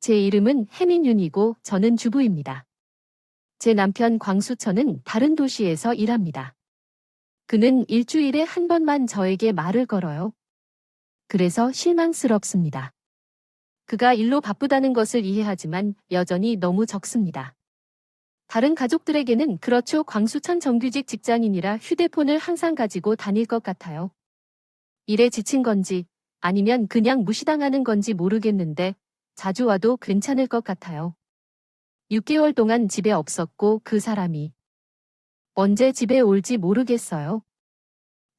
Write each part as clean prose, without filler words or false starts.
제 이름은 해민윤이고 저는 주부입니다. 제 남편 광수천은 다른 도시에서 일합니다. 그는 일주일에 한 번만 저에게 말을 걸어요. 그래서 실망스럽습니다. 그가 일로 바쁘다는 것을 이해하지만 여전히 너무 적습니다. 다른 가족들에게는 그렇죠. 광수천 정규직 직장인이라 휴대폰을 항상 가지고 다닐 것 같아요. 일에 지친 건지 아니면 그냥 무시당하는 건지 모르겠는데 자주 와도 괜찮을 것 같아요. 6개월 동안 집에 없었고 그 사람이 언제 집에 올지 모르겠어요.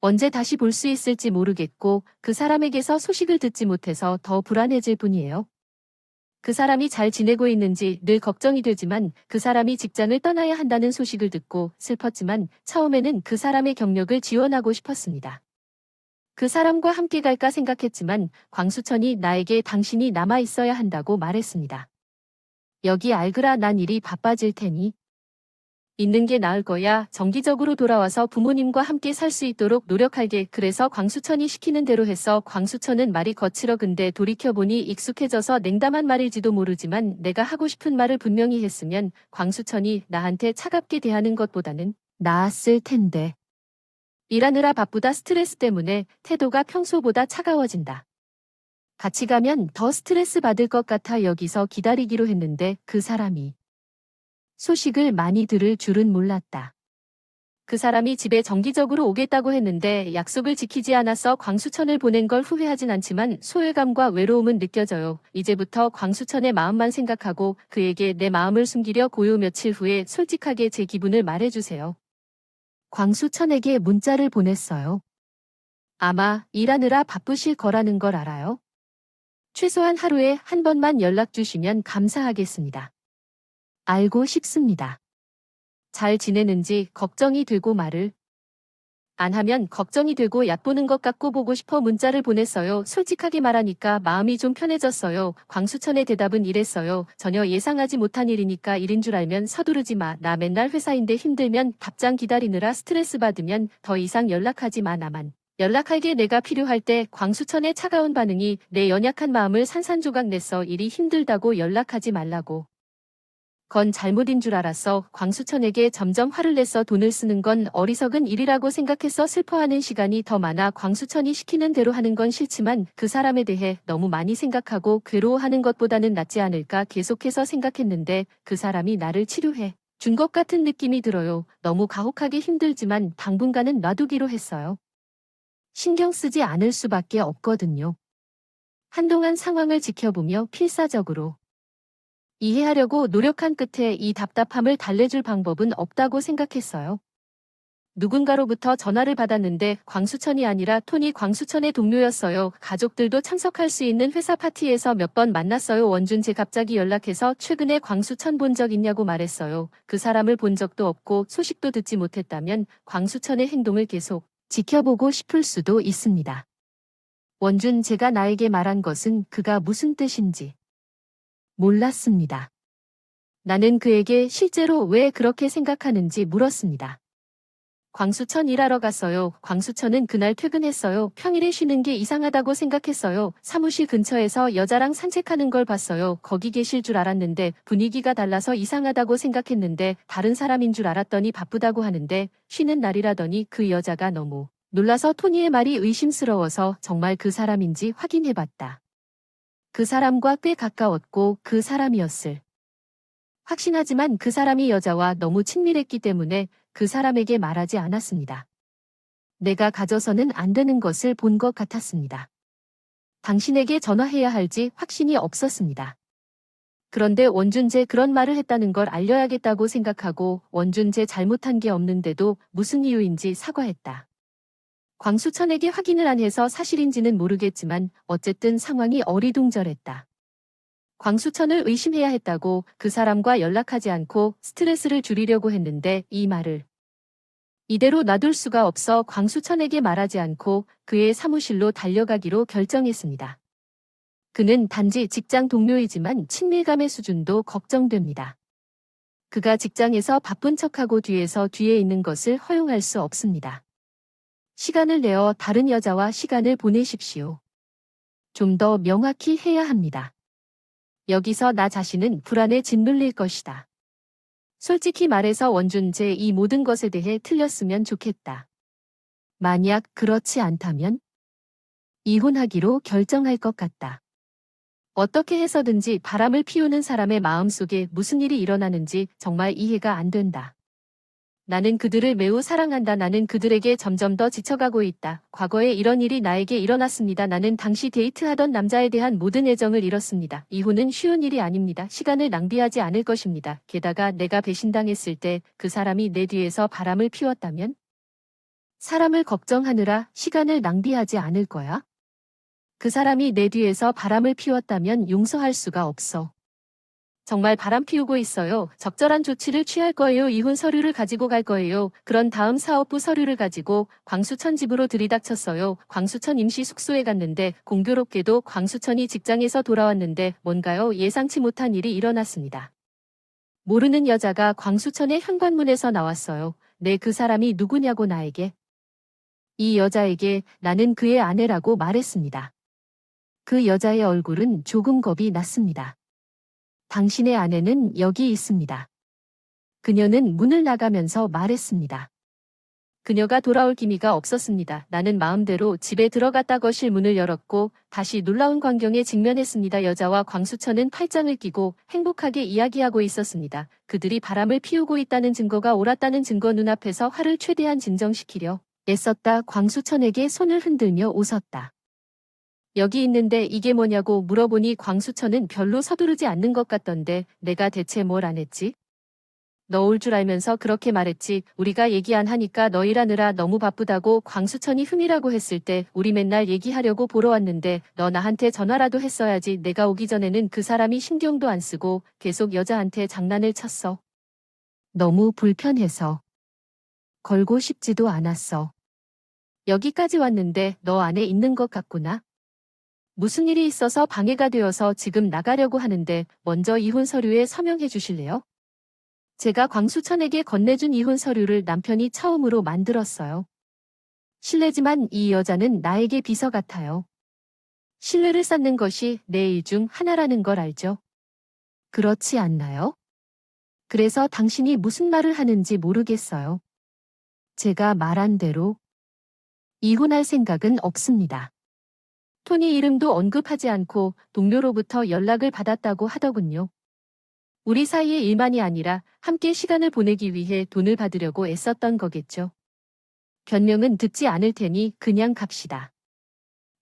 언제 다시 볼 수 있을지 모르겠고 그 사람에게서 소식을 듣지 못해서 더 불안해질 뿐이에요. 그 사람이 잘 지내고 있는지 늘 걱정이 되지만 그 사람이 직장을 떠나야 한다는 소식을 듣고 슬펐지만 처음에는 그 사람의 경력을 지원하고 싶었습니다. 그 사람과 함께 갈까 생각했지만 광수천이 나에게 당신이 남아 있어야 한다고 말했습니다. 여기 알그라 난 일이 바빠질 테니. 있는 게 나을 거야. 정기적으로 돌아와서 부모님과 함께 살 수 있도록 노력할게. 그래서 광수천이 시키는 대로 해서 광수천은 말이 거칠어 근데 돌이켜보니 익숙해져서 냉담한 말일지도 모르지만 내가 하고 싶은 말을 분명히 했으면 광수천이 나한테 차갑게 대하는 것보다는 나았을 텐데. 일하느라 바쁘다 스트레스 때문에 태도가 평소보다 차가워진다. 같이 가면 더 스트레스 받을 것 같아 여기서 기다리기로 했는데 그 사람이 소식을 많이 들을 줄은 몰랐다. 그 사람이 집에 정기적으로 오겠다고 했는데 약속을 지키지 않아서 광수천을 보낸 걸 후회하진 않지만 소외감과 외로움은 느껴져요. 이제부터 광수천의 마음만 생각하고 그에게 내 마음을 숨기려 고요 며칠 후에 솔직하게 제 기분을 말해주세요. 광수천에게 문자를 보냈어요. 아마 일하느라 바쁘실 거라는 걸 알아요. 최소한 하루에 한 번만 연락 주시면 감사하겠습니다. 알고 싶습니다. 잘 지내는지 걱정이 되고 말을 안 하면 걱정이 되고 얕보는 것 같고 보고 싶어 문자를 보냈어요. 솔직하게 말하니까 마음이 좀 편해졌어요. 광수천의 대답은 이랬어요. 전혀 예상하지 못한 일이니까 일인 줄 알면 서두르지 마. 나 맨날 회사인데 힘들면 답장 기다리느라 스트레스 받으면 더 이상 연락하지 마. 나만 연락할게. 내가 필요할 때 광수천의 차가운 반응이 내 연약한 마음을 산산조각 냈어. 일이 힘들다고 연락하지 말라고. 건 잘못인 줄 알았어. 광수천에게 점점 화를 냈어. 돈을 쓰는 건 어리석은 일이라고 생각했어. 슬퍼하는 시간이 더 많아. 광수천이 시키는 대로 하는 건 싫지만 그 사람에 대해 너무 많이 생각하고 괴로워하는 것보다는 낫지 않을까 계속해서 생각했는데 그 사람이 나를 치료해 준 것 같은 느낌이 들어요. 너무 가혹하게 힘들지만 당분간은 놔두기로 했어요. 신경 쓰지 않을 수밖에 없거든요. 한동안 상황을 지켜보며 필사적으로 이해하려고 노력한 끝에 이 답답함을 달래줄 방법은 없다고 생각했어요. 누군가로부터 전화를 받았는데 광수천이 아니라 톤이 광수천의 동료였어요. 가족들도 참석할 수 있는 회사 파티에서 몇 번 만났어요. 원준재 갑자기 연락해서 최근에 광수천 본 적 있냐고 말했어요. 그 사람을 본 적도 없고 소식도 듣지 못했다면 광수천의 행동을 계속 지켜보고 싶을 수도 있습니다. 원준재가 나에게 말한 것은 그가 무슨 뜻인지 몰랐습니다. 나는 그에게 실제로 왜 그렇게 생각하는지 물었습니다. 광수천 일하러 갔어요. 광수천은 그날 퇴근했어요. 평일에 쉬는 게 이상하다고 생각했어요. 사무실 근처에서 여자랑 산책하는 걸 봤어요. 거기 계실 줄 알았는데 분위기가 달라서 이상하다고 생각했는데 다른 사람인 줄 알았더니 바쁘다고 하는데 쉬는 날이라더니 그 여자가 너무 놀라서 토니의 말이 의심스러워서 정말 그 사람인지 확인해봤다. 그 사람과 꽤 가까웠고 그 사람이었을. 확신하지만 그 사람이 여자와 너무 친밀했기 때문에 그 사람에게 말하지 않았습니다. 내가 가져서는 안 되는 것을 본 것 같았습니다. 당신에게 전화해야 할지 확신이 없었습니다. 그런데 원준재 그런 말을 했다는 걸 알려야겠다고 생각하고 원준재 잘못한 게 없는데도 무슨 이유인지 사과했다. 광수천에게 확인을 안 해서 사실인지는 모르겠지만 어쨌든 상황이 어리둥절했다. 광수천을 의심해야 했다고 그 사람과 연락하지 않고 스트레스를 줄이려고 했는데 이 말을 이대로 놔둘 수가 없어 광수천에게 말하지 않고 그의 사무실로 달려가기로 결정했습니다. 그는 단지 직장 동료이지만 친밀감의 수준도 걱정됩니다. 그가 직장에서 바쁜 척하고 뒤에 있는 것을 허용할 수 없습니다. 시간을 내어 다른 여자와 시간을 보내십시오. 좀 더 명확히 해야 합니다. 여기서 나 자신은 불안에 짓눌릴 것이다. 솔직히 말해서 원준재 이 모든 것에 대해 틀렸으면 좋겠다. 만약 그렇지 않다면 이혼하기로 결정할 것 같다. 어떻게 해서든지 바람을 피우는 사람의 마음속에 무슨 일이 일어나는지 정말 이해가 안 된다. 나는 그들을 매우 사랑한다. 나는 그들에게 점점 더 지쳐가고 있다. 과거에 이런 일이 나에게 일어났습니다. 나는 당시 데이트하던 남자에 대한 모든 애정을 잃었습니다. 이혼은 쉬운 일이 아닙니다. 시간을 낭비하지 않을 것입니다. 게다가 내가 배신당했을 때 그 사람이 내 뒤에서 바람을 피웠다면? 사람을 걱정하느라 시간을 낭비하지 않을 거야? 그 사람이 내 뒤에서 바람을 피웠다면 용서할 수가 없어. 정말 바람 피우고 있어요. 적절한 조치를 취할 거예요. 이혼 서류를 가지고 갈 거예요. 그런 다음 사업부 서류를 가지고 광수천 집으로 들이닥쳤어요. 광수천 임시 숙소에 갔는데 공교롭게도 광수천이 직장에서 돌아왔는데 뭔가요? 예상치 못한 일이 일어났습니다. 모르는 여자가 광수천의 현관문에서 나왔어요. 네, 그 사람이 누구냐고 나에게. 이 여자에게 나는 그의 아내라고 말했습니다. 그 여자의 얼굴은 조금 겁이 났습니다. 당신의 아내는 여기 있습니다. 그녀는 문을 나가면서 말했습니다. 그녀가 돌아올 기미가 없었습니다. 나는 마음대로 집에 들어갔다 거실 문을 열었고 다시 놀라운 광경에 직면했습니다. 여자와 광수천은 팔짱을 끼고 행복하게 이야기하고 있었습니다. 그들이 바람을 피우고 있다는 증거가 옳았다는 증거 눈앞에서 화를 최대한 진정시키려 애썼다. 광수천에게 손을 흔들며 웃었다. 여기 있는데 이게 뭐냐고 물어보니 광수천은 별로 서두르지 않는 것 같던데 내가 대체 뭘 안 했지? 너 올 줄 알면서 그렇게 말했지. 우리가 얘기 안 하니까 너 일하느라 너무 바쁘다고. 광수천이 흠이라고 했을 때 우리 맨날 얘기하려고 보러 왔는데 너 나한테 전화라도 했어야지. 내가 오기 전에는 그 사람이 신경도 안 쓰고 계속 여자한테 장난을 쳤어. 너무 불편해서 걸고 싶지도 않았어. 여기까지 왔는데 너 안에 있는 것 같구나. 무슨 일이 있어서 방해가 되어서 지금 나가려고 하는데 먼저 이혼 서류에 서명해 주실래요? 제가 광수천에게 건네준 이혼 서류를 남편이 처음으로 만들었어요. 실례지만 이 여자는 나에게 비서 같아요. 신뢰를 쌓는 것이 내 일 중 하나라는 걸 알죠? 그렇지 않나요? 그래서 당신이 무슨 말을 하는지 모르겠어요. 제가 말한 대로 이혼할 생각은 없습니다. 토니 이름도 언급하지 않고 동료로부터 연락을 받았다고 하더군요. 우리 사이의 일만이 아니라 함께 시간을 보내기 위해 돈을 받으려고 애썼던 거겠죠. 변명은 듣지 않을 테니 그냥 갑시다.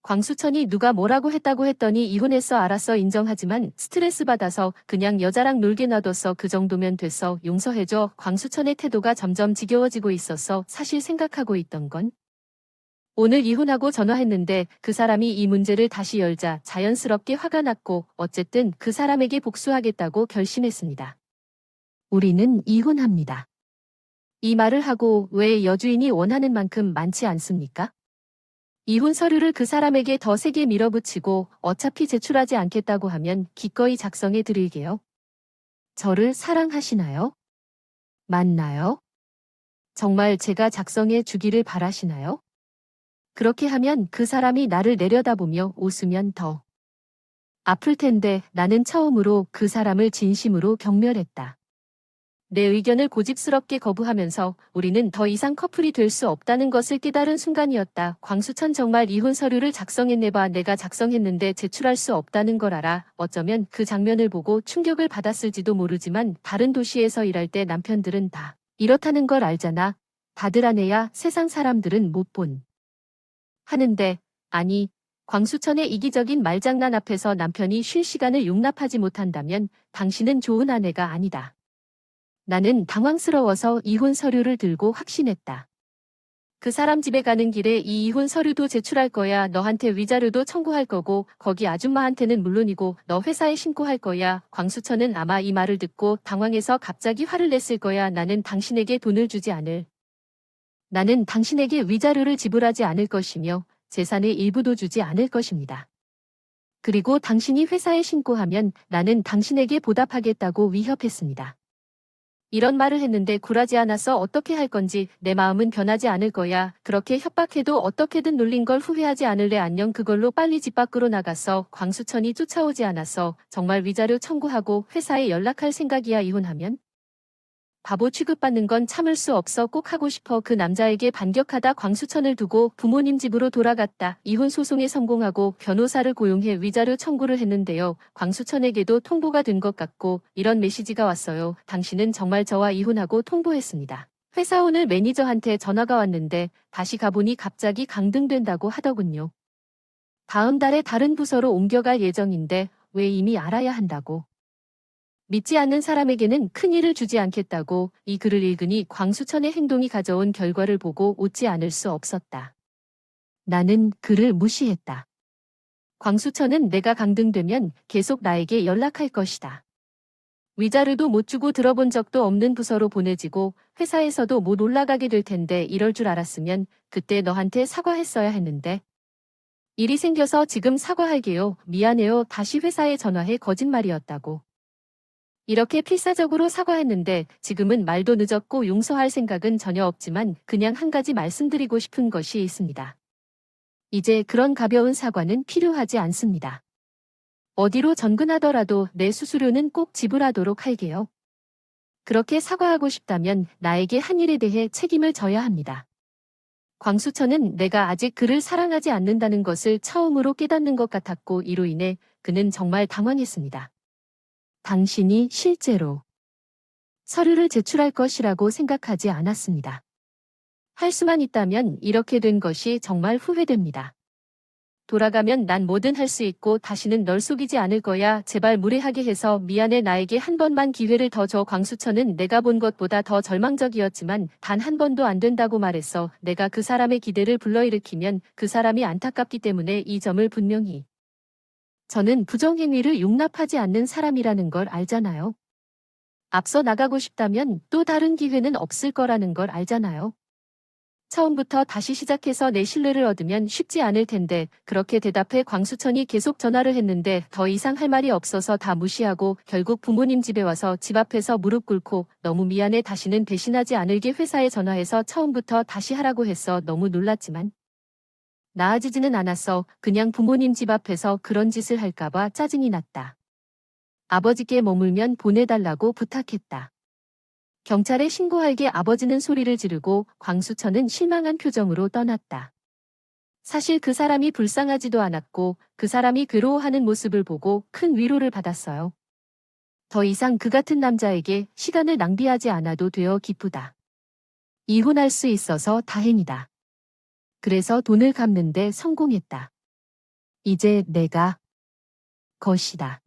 광수천이 누가 뭐라고 했다고 했더니 이혼했어. 알았어, 인정하지만 스트레스 받아서 그냥 여자랑 놀게 놔뒀어. 그 정도면 됐어. 용서해줘. 광수천의 태도가 점점 지겨워지고 있었어. 사실 생각하고 있던 건 오늘 이혼하고 전화했는데 그 사람이 이 문제를 다시 열자 자연스럽게 화가 났고 어쨌든 그 사람에게 복수하겠다고 결심했습니다. 우리는 이혼합니다. 이 말을 하고 왜 여주인이 원하는 만큼 많지 않습니까? 이혼 서류를 그 사람에게 더 세게 밀어붙이고 어차피 제출하지 않겠다고 하면 기꺼이 작성해 드릴게요. 저를 사랑하시나요? 맞나요? 정말 제가 작성해 주기를 바라시나요? 그렇게 하면 그 사람이 나를 내려다보며 웃으면 더 아플 텐데 나는 처음으로 그 사람을 진심으로 경멸했다. 내 의견을 고집스럽게 거부하면서 우리는 더 이상 커플이 될 수 없다는 것을 깨달은 순간이었다. 광수천 정말 이혼 서류를 작성했네. 봐, 내가 작성했는데 제출할 수 없다는 걸 알아. 어쩌면 그 장면을 보고 충격을 받았을지도 모르지만 다른 도시에서 일할 때 남편들은 다 이렇다는 걸 알잖아. 다들 아내야. 세상 사람들은 못 본. 하는데 아니 광수천의 이기적인 말장난 앞에서 남편이 쉴 시간을 용납하지 못한다면 당신은 좋은 아내가 아니다. 나는 당황스러워서 이혼 서류를 들고 확신했다. 그 사람 집에 가는 길에 이 이혼 서류도 제출할 거야. 너한테 위자료도 청구할 거고 거기 아줌마한테는 물론이고 너 회사에 신고할 거야. 광수천은 아마 이 말을 듣고 당황해서 갑자기 화를 냈을 거야. 나는 당신에게 돈을 주지 않을. 나는 당신에게 위자료를 지불하지 않을 것이며 재산의 일부도 주지 않을 것입니다. 그리고 당신이 회사에 신고하면 나는 당신에게 보답하겠다고 위협했습니다. 이런 말을 했는데 굴하지 않아서 어떻게 할 건지 내 마음은 변하지 않을 거야. 그렇게 협박해도 어떻게든 놀린 걸 후회하지 않을래. 안녕. 그걸로 빨리 집 밖으로 나가서 광수천이 쫓아오지 않아서 정말 위자료 청구하고 회사에 연락할 생각이야. 이혼하면 바보 취급받는 건 참을 수 없어. 꼭 하고 싶어. 그 남자에게 반격하다 광수천을 두고 부모님 집으로 돌아갔다. 이혼 소송에 성공하고 변호사를 고용해 위자료 청구를 했는데요. 광수천에게도 통보가 된 것 같고 이런 메시지가 왔어요. 당신은 정말 저와 이혼하고 통보했습니다. 회사 오늘 매니저한테 전화가 왔는데 다시 가보니 갑자기 강등된다고 하더군요. 다음 달에 다른 부서로 옮겨갈 예정인데 왜 이미 알아야 한다고. 믿지 않는 사람에게는 큰일을 주지 않겠다고. 이 글을 읽으니 광수천의 행동이 가져온 결과를 보고 웃지 않을 수 없었다. 나는 그를 무시했다. 광수천은 내가 강등되면 계속 나에게 연락할 것이다. 위자료도 못 주고 들어본 적도 없는 부서로 보내지고 회사에서도 못 올라가게 될 텐데 이럴 줄 알았으면 그때 너한테 사과했어야 했는데. 일이 생겨서 지금 사과할게요. 미안해요. 다시 회사에 전화해. 거짓말이었다고. 이렇게 필사적으로 사과했는데 지금은 말도 늦었고 용서할 생각은 전혀 없지만 그냥 한 가지 말씀드리고 싶은 것이 있습니다. 이제 그런 가벼운 사과는 필요하지 않습니다. 어디로 전근하더라도 내 수수료는 꼭 지불하도록 할게요. 그렇게 사과하고 싶다면 나에게 한 일에 대해 책임을 져야 합니다. 광수천은 내가 아직 그를 사랑하지 않는다는 것을 처음으로 깨닫는 것 같았고 이로 인해 그는 정말 당황했습니다. 당신이 실제로 서류를 제출할 것이라고 생각하지 않았습니다. 할 수만 있다면 이렇게 된 것이 정말 후회됩니다. 돌아가면 난 뭐든 할 수 있고 다시는 널 속이지 않을 거야. 제발 무례하게 해서 미안해. 나에게 한 번만 기회를 더 줘. 광수천은 내가 본 것보다 더 절망적이었지만 단 한 번도 안 된다고 말했어. 내가 그 사람의 기대를 불러일으키면 그 사람이 안타깝기 때문에 이 점을 분명히. 저는 부정행위를 용납하지 않는 사람이라는 걸 알잖아요. 앞서 나가고 싶다면 또 다른 기회는 없을 거라는 걸 알잖아요. 처음부터 다시 시작해서 내 신뢰를 얻으면 쉽지 않을 텐데 그렇게 대답해 광수천이 계속 전화를 했는데 더 이상 할 말이 없어서 다 무시하고 결국 부모님 집에 와서 집 앞에서 무릎 꿇고 너무 미안해. 다시는 배신하지 않을게. 회사에 전화해서 처음부터 다시 하라고 했어. 너무 놀랐지만 나아지지는 않았어. 그냥 부모님 집 앞에서 그런 짓을 할까봐 짜증이 났다. 아버지께 머물면 보내달라고 부탁했다. 경찰에 신고할게. 아버지는 소리를 지르고 광수천은 실망한 표정으로 떠났다. 사실 그 사람이 불쌍하지도 않았고 그 사람이 괴로워하는 모습을 보고 큰 위로를 받았어요. 더 이상 그 같은 남자에게 시간을 낭비하지 않아도 되어 기쁘다. 이혼할 수 있어서 다행이다. 그래서 돈을 갚는데 성공했다. 이제 내가 것이다.